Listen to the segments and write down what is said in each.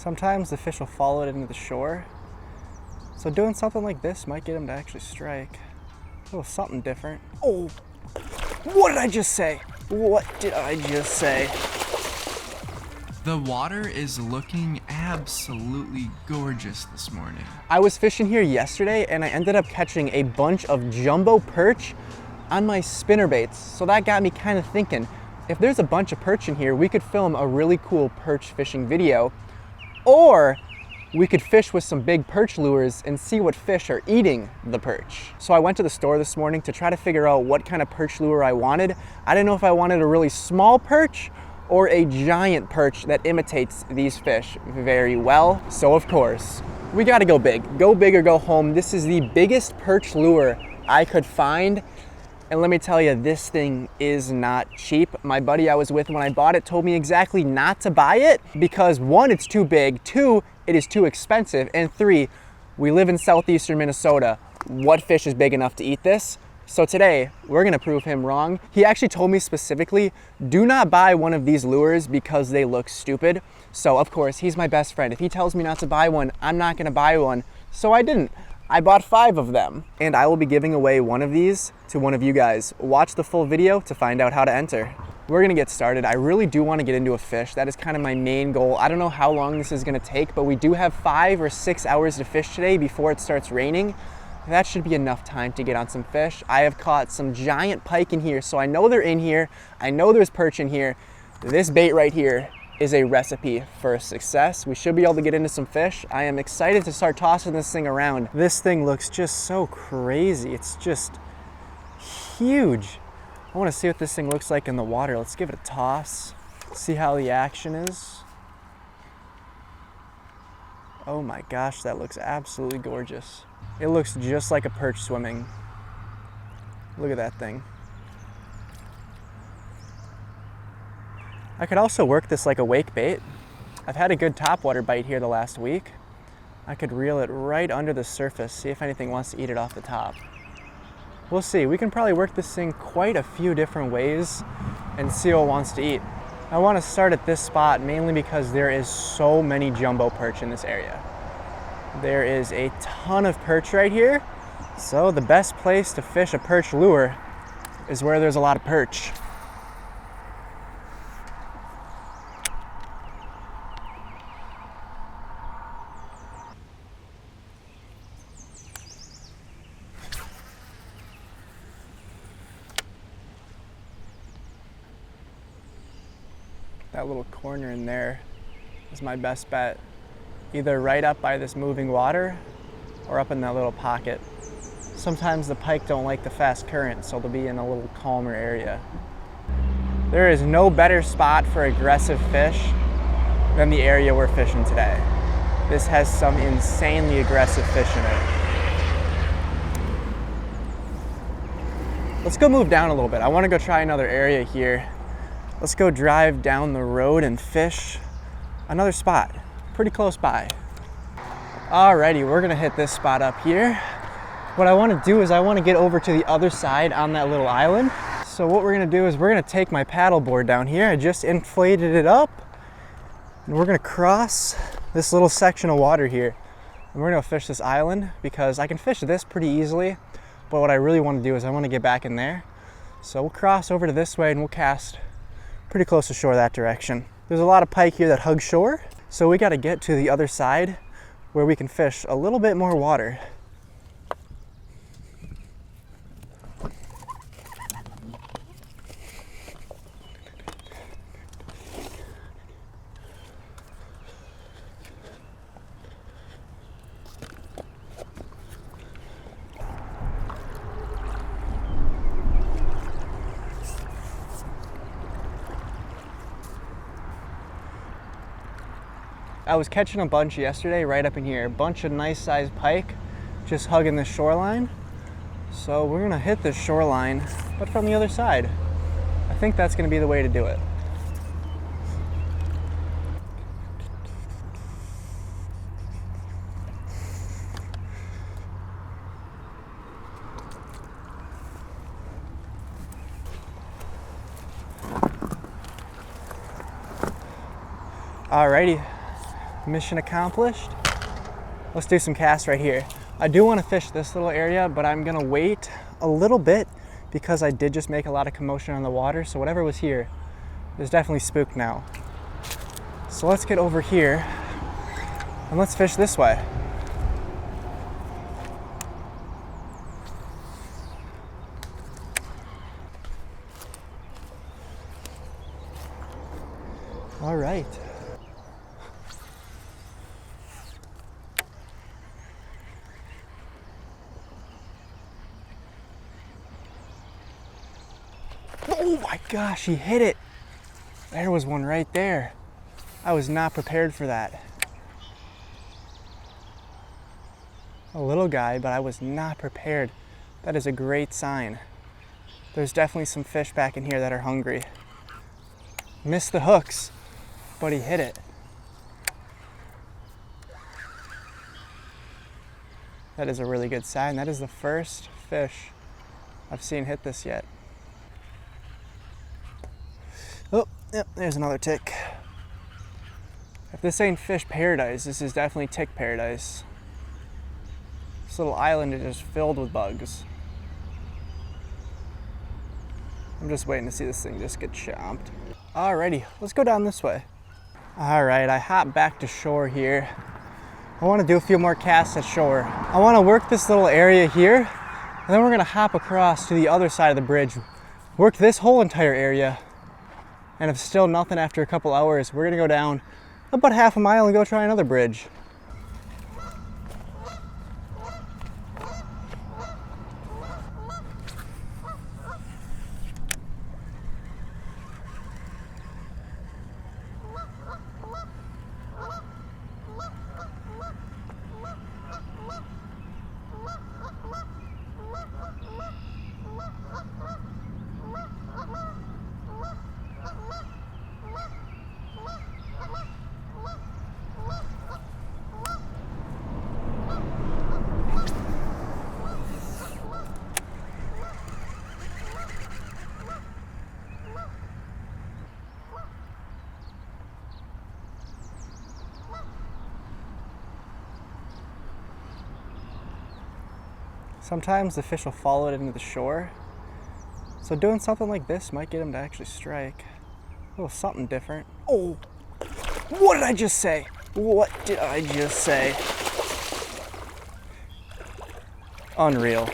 Sometimes the fish will follow it into the shore. So doing something like this might get him to actually strike. A little something different. Oh, what did I just say? What did I just say? The water is looking absolutely gorgeous this morning. I was fishing here yesterday and I ended up catching a bunch of jumbo perch on my spinnerbaits. So that got me kind of thinking, if there's a bunch of perch in here, we could film a really cool perch fishing video, or we could fish with some big perch lures and see what fish are eating the perch. So I went to the store this morning to try to figure out what kind of perch lure I wanted. I didn't know if I wanted a really small perch or a giant perch that imitates these fish very well. So of course, we gotta go big. Go big or go home. This is the biggest perch lure I could find. And let me tell you, this thing is not cheap. My buddy I was with when I bought it told me exactly not to buy it because 1, it's too big, 2, it is too expensive, and 3, we live in southeastern Minnesota. What fish is big enough to eat this? So today, we're gonna prove him wrong. He actually told me specifically, do not buy one of these lures because they look stupid. So of course, he's my best friend. If he tells me not to buy one, I'm not gonna buy one. So I didn't. I bought 5 of them. And I will be giving away one of these to one of you guys. Watch the full video to find out how to enter. We're gonna get started. I really do wanna get into a fish. That is kind of my main goal. I don't know how long this is gonna take, but we do have 5 or 6 hours to fish today before it starts raining. That should be enough time to get on some fish. I have caught some giant pike in here, so I know they're in here. I know there's perch in here. This bait right here is a recipe for success. We should be able to get into some fish. I am excited to start tossing this thing around. This thing looks just so crazy. It's just huge. I wanna see what this thing looks like in the water. Let's give it a toss, see how the action is. Oh my gosh, that looks absolutely gorgeous. It looks just like a perch swimming. Look at that thing. I could also work this like a wake bait. I've had a good topwater bite here the last week. I could reel it right under the surface, see if anything wants to eat it off the top. We'll see. We can probably work this thing quite a few different ways and see what it wants to eat. I want to start at this spot mainly because there is so many jumbo perch in this area. There is a ton of perch right here. So the best place to fish a perch lure is where there's a lot of perch. That little corner in there is my best bet. Either right up by this moving water or up in that little pocket. Sometimes the pike don't like the fast current, so they'll be in a little calmer area. There is no better spot for aggressive fish than the area we're fishing today. This has some insanely aggressive fish in it. Let's go move down a little bit. I want to go try another area here. Let's go drive down the road and fish another spot, pretty close by. Alrighty, we're gonna hit this spot up here. What I wanna do is I wanna get over to the other side on that little island. So what we're gonna do is we're gonna take my paddleboard down here. I just inflated it up and we're gonna cross this little section of water here. And we're gonna fish this island because I can fish this pretty easily, but what I really wanna do is I wanna get back in there. So we'll cross over to this way and we'll cast pretty close to shore that direction. There's a lot of pike here that hug shore, so we gotta get to the other side where we can fish a little bit more water. I was catching a bunch yesterday right up in here, a bunch of nice sized pike just hugging the shoreline. So we're gonna hit the shoreline, but from the other side. I think that's gonna be the way to do it. Alrighty, Mission accomplished. Let's do some casts right here. I do want to fish this little area, but I'm gonna wait a little bit because I did just make a lot of commotion on the water, so whatever was here is definitely spooked now. So let's get over here and let's fish this way. All right. Oh my gosh, he hit it. There was one right there. I was not prepared for that. A little guy, but I was not prepared. That is a great sign. There's definitely some fish back in here that are hungry. Missed the hooks, but he hit it. That is a really good sign. That is the first fish I've seen hit this yet. Oh, yep, there's another tick. If this ain't fish paradise, this is definitely tick paradise. This little island is just filled with bugs. I'm just waiting to see this thing just get chomped. Alrighty, let's go down this way. Alright, I hop back to shore here. I want to do a few more casts at shore. I want to work this little area here, and then we're going to hop across to the other side of the bridge. Work this whole entire area, and if still nothing after a couple hours, we're going to go down about half a mile and go try another bridge. Sometimes the fish will follow it into the shore, so doing something like this might get them to actually strike. A little something different. Oh, what did I just say? What did I just say? Unreal.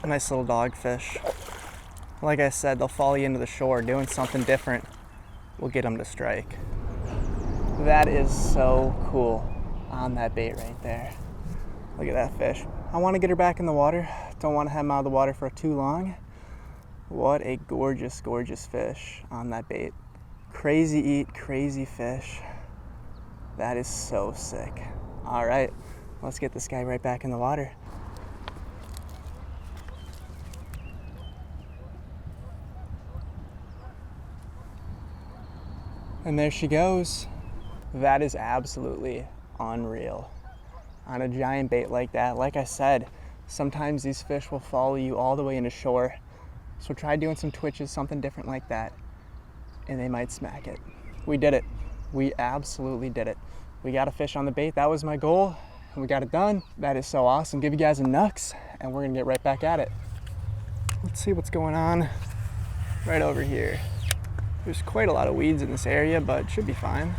Nice little dogfish. Like I said, they'll follow you into the shore. Doing something different will get them to strike. That is so cool on that bait right there. Look at that fish. I want to get her back in the water. Don't want to have them out of the water for too long. What a gorgeous, gorgeous fish on that bait. Crazy eat, crazy fish. That is so sick. All right, let's get this guy right back in the water. And there she goes. That is absolutely unreal. On a giant bait like that, like I said, sometimes these fish will follow you all the way into shore. So try doing some twitches, something different like that, and they might smack it. We did it. We absolutely did it. We got a fish on the bait. That was my goal, and we got it done. That is so awesome. Give you guys a nux, and we're gonna get right back at it. Let's see what's going on right over here. There's quite a lot of weeds in this area, but it should be fine.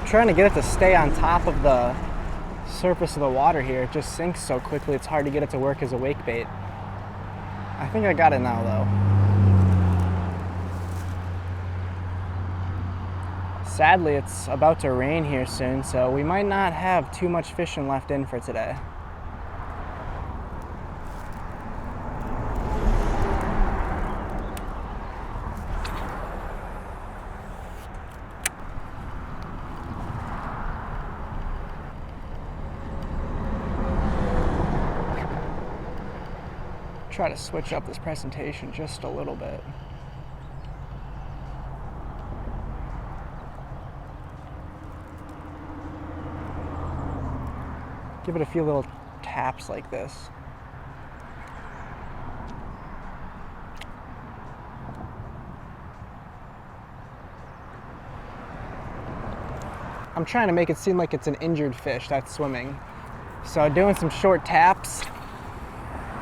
Trying to get it to stay on top of the surface of the water here. It just sinks so quickly, it's hard to get it to work as a wake bait. I think I got it now though. Sadly, it's about to rain here soon, so we might not have too much fishing left in for today. Try to switch up this presentation just a little bit. Give it a few little taps like this. I'm trying to make it seem like it's an injured fish that's swimming. So doing some short taps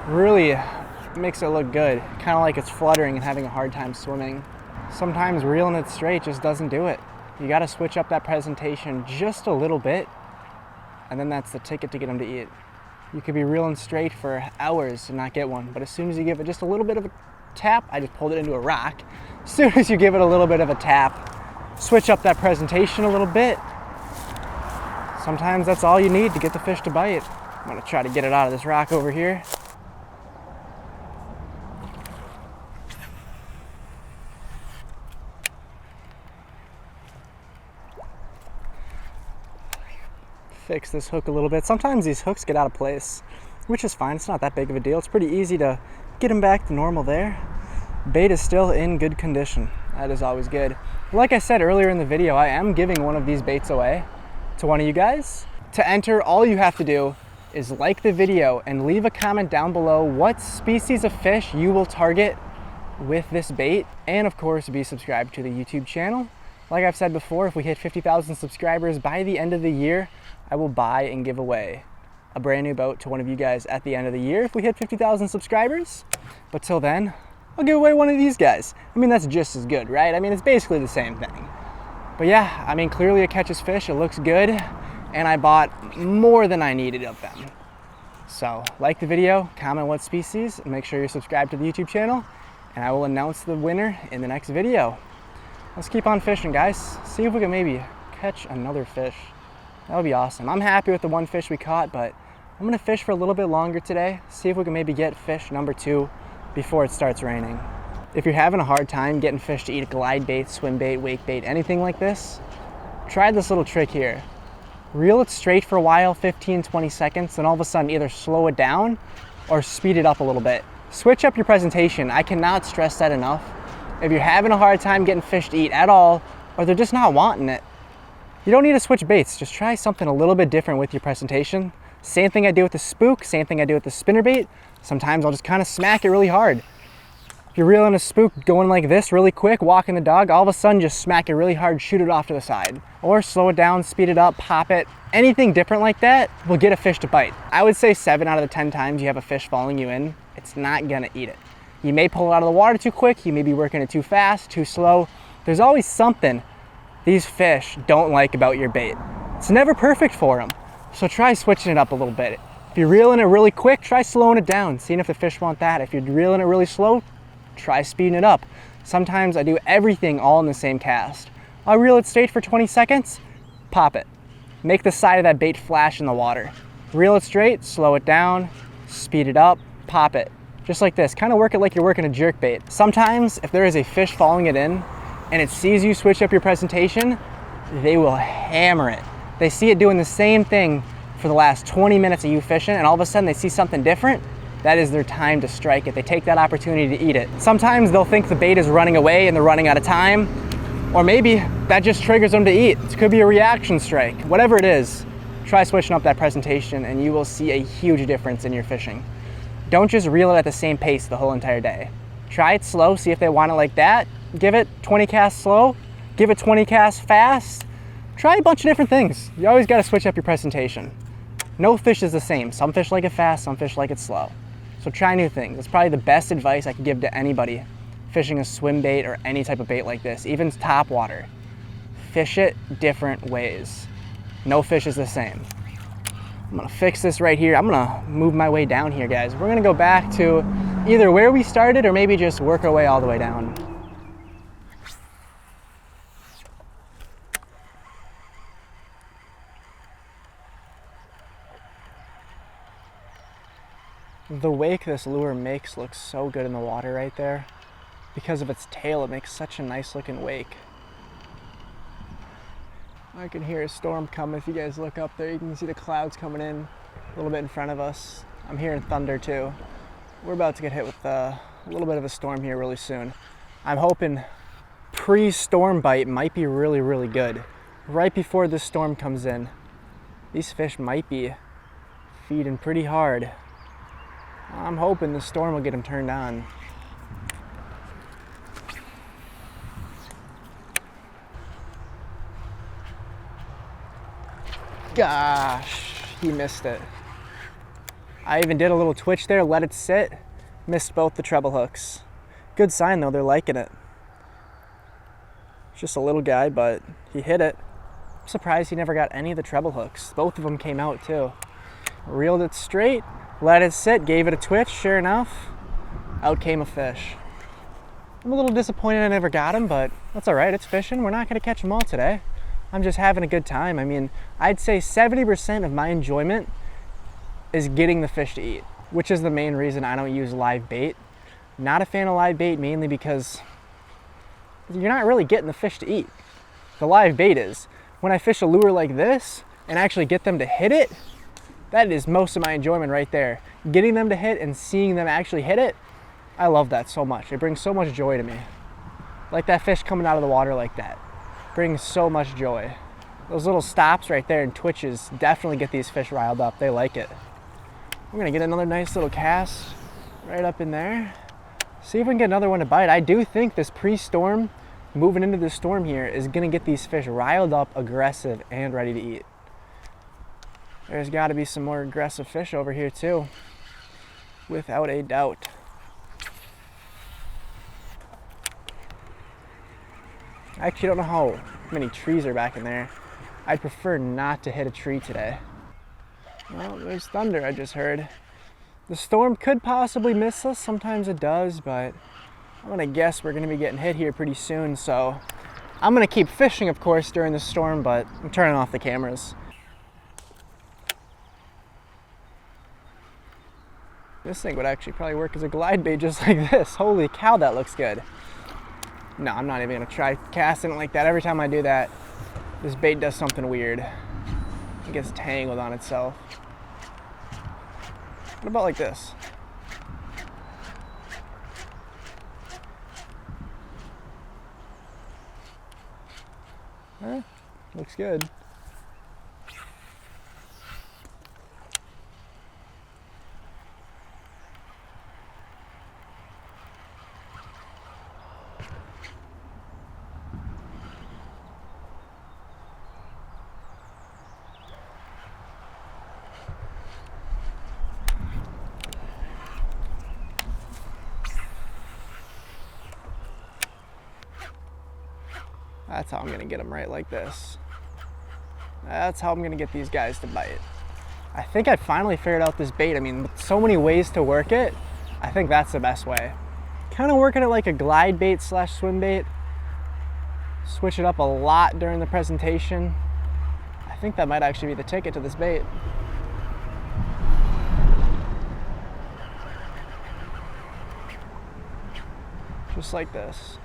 really makes it look good. Kind of like it's fluttering and having a hard time swimming. Sometimes reeling it straight just doesn't do it. You gotta switch up that presentation just a little bit, and then that's the ticket to get them to eat. You could be reeling straight for hours and not get one, but as soon as you give it just a little bit of a tap, I just pulled it into a rock. As soon as you give it a little bit of a tap, switch up that presentation a little bit, sometimes that's all you need to get the fish to bite. I'm gonna try to get it out of this rock over here. Fix this hook a little bit. Sometimes these hooks get out of place, which is fine. It's not that big of a deal. It's pretty easy to get them back to normal there. Bait is still in good condition. That is always good. Like I said earlier in the video, I am giving one of these baits away to one of you guys. To enter, all you have to do is like the video and leave a comment down below what species of fish you will target with this bait, and of course be subscribed to the YouTube channel. Like I've said before, if we hit 50,000 subscribers by the end of the year, I will buy and give away a brand new boat to one of you guys at the end of the year if we hit 50,000 subscribers. But till then, I'll give away one of these guys. I mean, that's just as good, right? I mean, it's basically the same thing. But yeah, I mean, clearly it catches fish, it looks good, and I bought more than I needed of them. So like the video, comment what species, and make sure you're subscribed to the YouTube channel, and I will announce the winner in the next video. Let's keep on fishing, guys. See if we can maybe catch another fish. That would be awesome. I'm happy with the one fish we caught, but I'm gonna fish for a little bit longer today. See if we can maybe get fish number 2 before it starts raining. If you're having a hard time getting fish to eat glide bait, swim bait, wake bait, anything like this, try this little trick here. Reel it straight for a while, 15, 20 seconds, and all of a sudden either slow it down or speed it up a little bit. Switch up your presentation. I cannot stress that enough. If you're having a hard time getting fish to eat at all, or they're just not wanting it, you don't need to switch baits. Just try something a little bit different with your presentation. Same thing I do with the spook, same thing I do with the spinnerbait. Sometimes I'll just kind of smack it really hard. If you're reeling a spook going like this really quick, walking the dog, all of a sudden just smack it really hard, shoot it off to the side. Or slow it down, speed it up, pop it. Anything different like that will get a fish to bite. I would say 7 out of the 10 times you have a fish following you in, it's not gonna eat it. You may pull it out of the water too quick, you may be working it too fast, too slow. There's always something these fish don't like about your bait. It's never perfect for them. So try switching it up a little bit. If you're reeling it really quick, try slowing it down, seeing if the fish want that. If you're reeling it really slow, try speeding it up. Sometimes I do everything all in the same cast. I'll reel it straight for 20 seconds, pop it. Make the side of that bait flash in the water. Reel it straight, slow it down, speed it up, pop it. Just like this, kind of work it like you're working a jerk bait. Sometimes if there is a fish following it in and it sees you switch up your presentation, they will hammer it. They see it doing the same thing for the last 20 minutes of you fishing, and all of a sudden they see something different. That is their time to strike it. They take that opportunity to eat it. Sometimes they'll think the bait is running away and they're running out of time, or maybe that just triggers them to eat. It could be a reaction strike. Whatever it is, try switching up that presentation and you will see a huge difference in your fishing. Don't just reel it at the same pace the whole entire day. Try it slow, see if they want it like that. Give it 20 casts slow, give it 20 casts fast. Try a bunch of different things. You always gotta switch up your presentation. No fish is the same. Some fish like it fast, some fish like it slow. So try new things. That's probably the best advice I could give to anybody fishing a swim bait or any type of bait like this, even top water. Fish it different ways. No fish is the same. I'm gonna fix this right here. I'm gonna move my way down here, guys. We're gonna go back to either where we started or maybe just work our way all the way down. The wake this lure makes looks so good in the water right there. Because of its tail, it makes such a nice looking wake. I can hear a storm coming. If you guys look up there, you can see the clouds coming in a little bit in front of us. I'm hearing thunder too. we're about to get hit with a little bit of a storm here really soon. I'm hoping pre-storm bite might be really, really good. Right before this storm comes in, these fish might be feeding pretty hard. I'm hoping the storm will get them turned on. Gosh, he missed it. I even did a little twitch there, let it sit, missed both the treble hooks. Good sign though, they're liking it. It's just a little guy, but he hit it. I'm surprised he never got any of the treble hooks. Both of them came out too. Reeled it straight, let it sit, gave it a twitch, sure enough, out came a fish. I'm a little disappointed I never got him, but that's all right, it's fishing. We're not gonna catch them all today. I'm just having a good time. I mean, I'd say 70% of my enjoyment is getting the fish to eat, which is the main reason I don't use live bait. Not a fan of live bait, mainly because you're not really getting the fish to eat. The live bait is. When I fish a lure like this and actually get them to hit it, that is most of my enjoyment right there. Getting them to hit and seeing them actually hit it, I love that so much. It brings so much joy to me. Like that fish coming out of the water like that. Brings so much joy. Those little stops right there and twitches definitely get these fish riled up. They like it. We're gonna get another nice little cast right up in there. See if we can get another one to bite. I do think this pre-storm, moving into the storm here, is gonna get these fish riled up, aggressive, and ready to eat. There's gotta be some more aggressive fish over here too, without a doubt. I actually don't know how many trees are back in there. I'd prefer not to hit a tree today. Well, there's thunder I just heard. The storm could possibly miss us. Sometimes it does, but I'm gonna guess we're gonna be getting hit here pretty soon. So I'm gonna keep fishing, of course, during the storm, but I'm turning off the cameras. This thing would actually probably work as a glide bait just like this. Holy cow, that looks good. No, I'm not even gonna try casting it like that. Every time I do that, this bait does something weird. It gets tangled on itself. What about like this? Looks good. That's how I'm gonna get them right like this. That's how I'm gonna get these guys to bite. I think I finally figured out this bait. I mean, with so many ways to work it, I think that's the best way. Kind of working it like a glide bait slash swim bait. Switch it up a lot during the presentation. I think that might actually be the ticket to this bait. Just like this.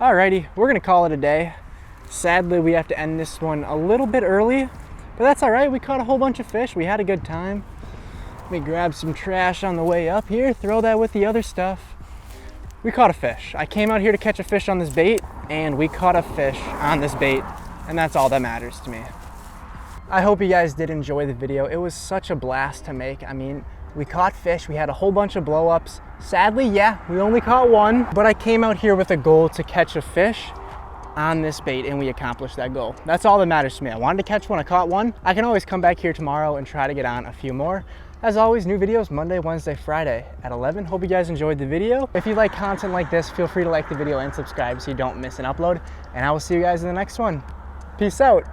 Alrighty, we're gonna call it a day. Sadly, we have to end this one a little bit early, but that's all right. We caught a whole bunch of fish. We had a good time. Let me grab some trash on the way up here, throw that with the other stuff. We caught a fish. I came out here to catch a fish on this bait, and we caught a fish on this bait, and that's all that matters to me. I hope you guys did enjoy the video. It was such a blast to make. I mean, we caught fish, we had a whole bunch of blow-ups. Sadly, yeah, we only caught one, but I came out here with a goal to catch a fish on this bait, and we accomplished that goal. That's all that matters to me. I wanted to catch one, I caught one. I can always come back here tomorrow and try to get on a few more. As always, new videos Monday, Wednesday, Friday at 11. Hope you guys enjoyed the video. If you like content like this, feel free to like the video and subscribe so you don't miss an upload. And I will see you guys in the next one. Peace out.